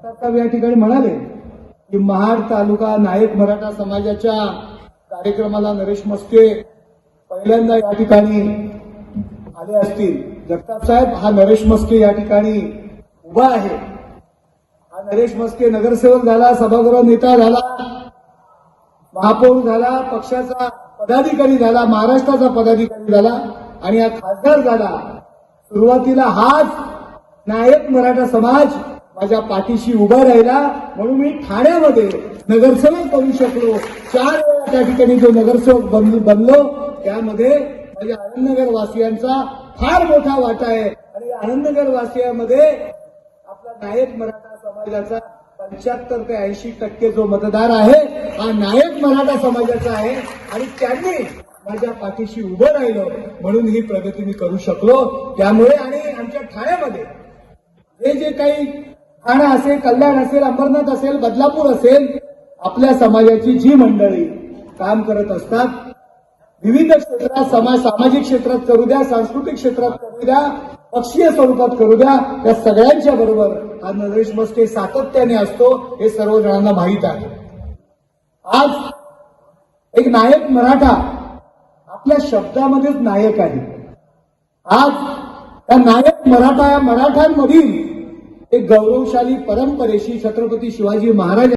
जगताप या ठिकाणी म्हणाले की महाड तालुका नायक मराठा समाजाच्या कार्यक्रमाला नरेश मस्के पहिल्यांदा या ठिकाणी आले असतील. जगताप साहेब, हा नरेश मस्के या ठिकाणी उभा आहे. हा नरेश मस्के नगरसेवक झाला, सभागृह नेता झाला, महापौर झाला, पक्षाचा पदाधिकारी झाला, महाराष्ट्राचा पदाधिकारी झाला आणि हा खासदार झाला. सुरुवातीला हाच नायक मराठा समाज माझ्या पाठीशी उभा राहिला म्हणून मी ठाण्यामध्ये नगरसेवक बनू शकलो. 4 वेळा त्या ठिकाणी जो नगरसेवक बनलो त्यामध्ये माझ्या आनंदनगर वासियांचा फार मोठा वाटा आहे. आणि आनंदनगर वासियांमध्ये आपला नायक मराठा समाजाचा 75 ते 80% जो मतदार आहे हा नायक मराठा समाजाचा आहे. आणि त्यांनी माझ्या पाठीशी उभं राहिलं म्हणून ही प्रगती मी करू शकलो. त्यामुळे आणि आमच्या ठाण्यामध्ये जे काही ठाणा असेल, कल्याण असेल, अंबरनाथ असेल, बदलापूर असेल, आपल्या समाजाची जी मंडळी काम करत असतात विविध क्षेत्रात, सामाजिक क्षेत्रात करू द्या, सांस्कृतिक क्षेत्रात करू द्या, पक्षीय स्वरूपात करू द्या, त्या सगळ्यांच्या बरोबर हा नरेश मस्के सातत्याने असतो हे सर्व जणांना माहीत आहे. आज एक नायक मराठा आपल्या शब्दामध्येच नायक आहे. आज त्या नायक मराठा या मराठ्यांमधील एक गौरवशाली परंपरेशी छत्रपती शिवाजी महाराज